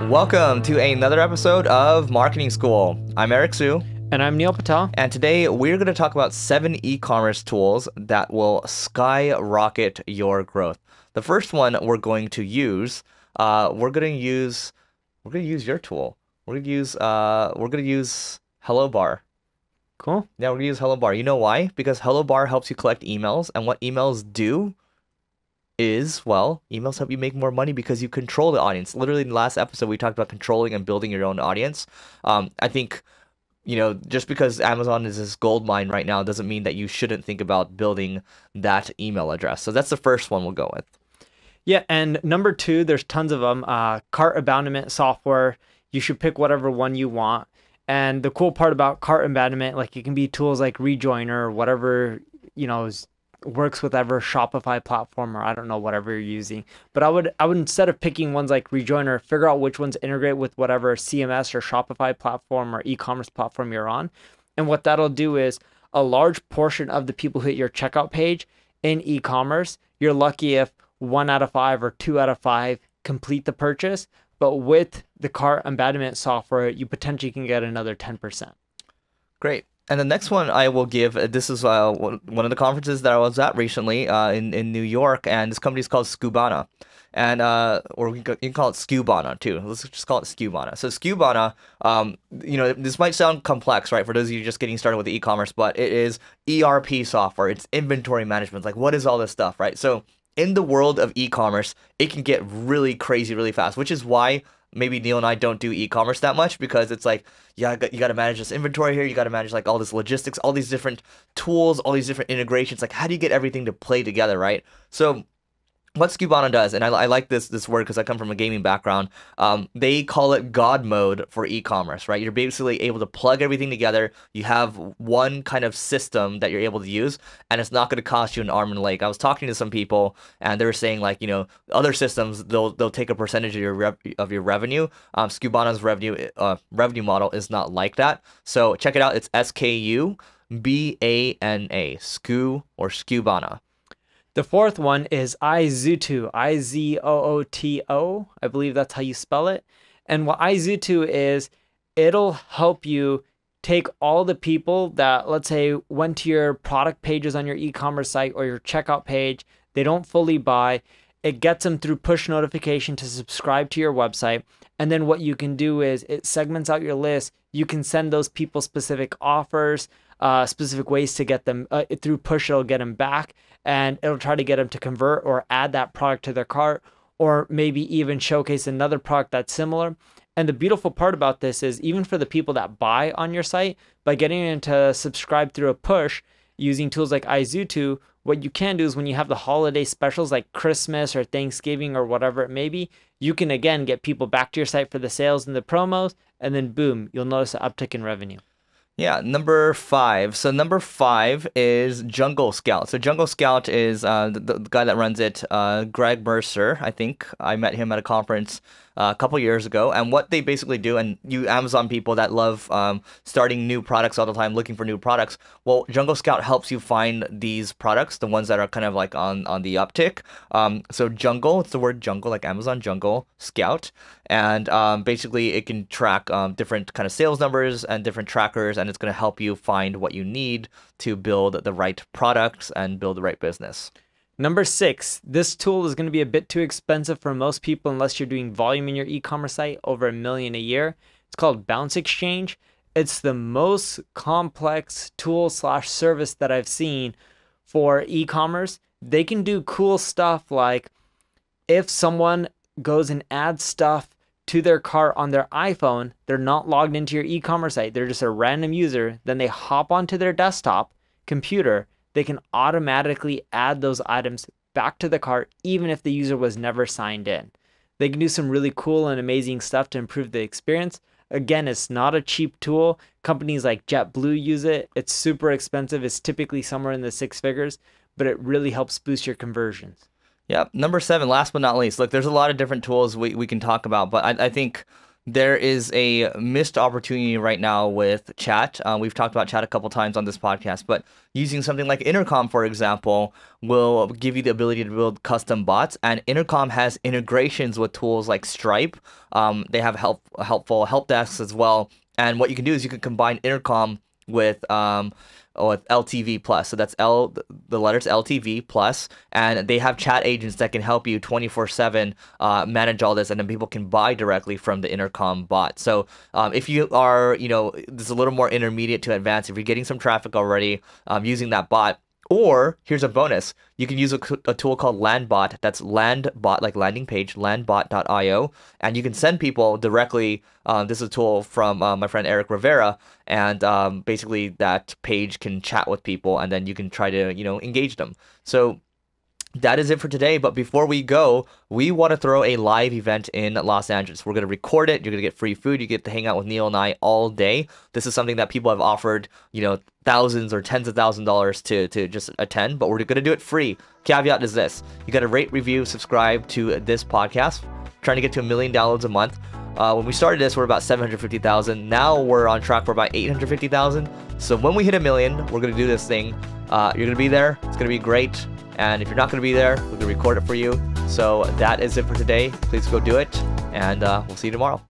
Welcome to another episode of Marketing School. I'm Eric Su. And I'm Neil Patel. And today we're going to talk about 7 e-commerce tools that will skyrocket your growth. The first one we're going to use, we're going to use your tool. We're going to use HelloBar. Cool. Yeah, we're going to use HelloBar. You know why? Because HelloBar helps you collect emails, and what emails do is, well, emails help you make more money because you control the audience. Literally in the last episode, we talked about controlling and building your own audience. I think, just because Amazon is this gold mine right now doesn't mean that you shouldn't think about building that email address. So that's the first one we'll go with. Yeah, and number 2, there's tons of them. Cart abandonment software. You should pick whatever one you want. And the cool part about cart abandonment, like it can be tools like ReJoin or whatever, works with whatever Shopify platform, or I don't know, whatever you're using. But I would instead of picking ones like ReJoiner, figure out which ones integrate with whatever CMS or Shopify platform or e-commerce platform you're on. And what that'll do is a large portion of the people who hit your checkout page in e-commerce, you're lucky if 1 out of 5 or 2 out of 5 complete the purchase. But with the cart abandonment software, you potentially can get another 10%. Great. And the next one I will give, this is one of the conferences that I was at recently in New York, and this company is called Skubana. And or you can call it Skubana too. Let's just call it Skubana. So Skubana, this might sound complex, right, for those of you just getting started with e-commerce, but it is ERP software. It's inventory management. Like, what is all this stuff, right? So in the world of e-commerce, it can get really crazy really fast, which is why maybe Neil and I don't do e-commerce that much, because it's like, yeah, you got to manage this inventory here. You got to manage like all this logistics, all these different tools, all these different integrations. Like, how do you get everything to play together, right? So what Skubana does, and I like this word because I come from a gaming background, they call it God mode for e-commerce, right? You're basically able to plug everything together. You have one kind of system that you're able to use, and it's not going to cost you an arm and a leg. I was talking to some people, and they were saying, like, other systems, they'll take a percentage of your revenue. Skubana's revenue model is not like that. So check it out. It's Skubana, Skubana. The fourth one is Izooto, Izooto. I believe that's how you spell it. And what Izooto is, it'll help you take all the people that, let's say, went to your product pages on your e-commerce site or your checkout page. They don't fully buy. It gets them through push notification to subscribe to your website. And then what you can do is it segments out your list. You can send those people specific offers, specific ways to get them through push. It'll get them back, and it'll try to get them to convert or add that product to their cart, or maybe even showcase another product that's similar. And the beautiful part about this is, even for the people that buy on your site, by getting them to subscribe through a push using tools like Izooto, what you can do is when you have the holiday specials like Christmas or Thanksgiving or whatever it may be, you can again get people back to your site for the sales and the promos, and then boom, you'll notice an uptick in revenue. Yeah, number 5. So number 5 is Jungle Scout. So Jungle Scout is the guy that runs it, Greg Mercer. I think I met him at a conference a couple years ago. And what they basically do, and you Amazon people that love starting new products all the time, looking for new products, well, Jungle Scout helps you find these products, the ones that are kind of like on the uptick. So Jungle, it's the word jungle, like Amazon Jungle Scout. And basically it can track different kind of sales numbers and different trackers, and it's going to help you find what you need to build the right products and build the right business. Number 6, this tool is going to be a bit too expensive for most people unless you're doing volume in your e-commerce site over $1 million a year. It's called Bounce Exchange. It's the most complex tool/service that I've seen for e-commerce. They can do cool stuff like if someone goes and adds stuff to their cart on their iPhone, they're not logged into your e-commerce site, they're just a random user, then they hop onto their desktop computer, they can automatically add those items back to the cart even if the user was never signed in. They can do some really cool and amazing stuff to improve the experience. Again, it's not a cheap tool. Companies like JetBlue use it. It's super expensive. It's typically somewhere in the 6 figures, but it really helps boost your conversions. Yeah, number 7, last but not least. Look, there's a lot of different tools we can talk about, but I think there is a missed opportunity right now with chat. We've talked about chat a couple times on this podcast, but using something like Intercom, for example, will give you the ability to build custom bots. And Intercom has integrations with tools like Stripe. They have helpful help desks as well. And what you can do is you can combine Intercom with LTV plus. So that's the letters LTV plus, and they have chat agents that can help you 24/7 manage all this, and then people can buy directly from the Intercom bot. So if you are, this is a little more intermediate to advanced, if you're getting some traffic already using that bot. Or here's a bonus. You can use a tool called LandBot. That's LandBot, like landing page, landbot.io. And you can send people directly. This is a tool from my friend Eric Rivera. And basically that page can chat with people, and then you can try to, engage them. So that is it for today. But before we go, we want to throw a live event in Los Angeles. We're going to record it. You're going to get free food. You get to hang out with Neil and I all day. This is something that people have offered, thousands or tens of thousands of dollars to just attend, but we're going to do it free. Caveat is this: you got to rate, review, subscribe to this podcast. Trying to get to $1 million a month. When we started this, we're about 750,000. Now we're on track for about 850,000. So when we hit 1 million, we're going to do this thing. You're going to be there. It's going to be great. And if you're not going to be there, we're going to record it for you. So that is it for today. Please go do it. And we'll see you tomorrow.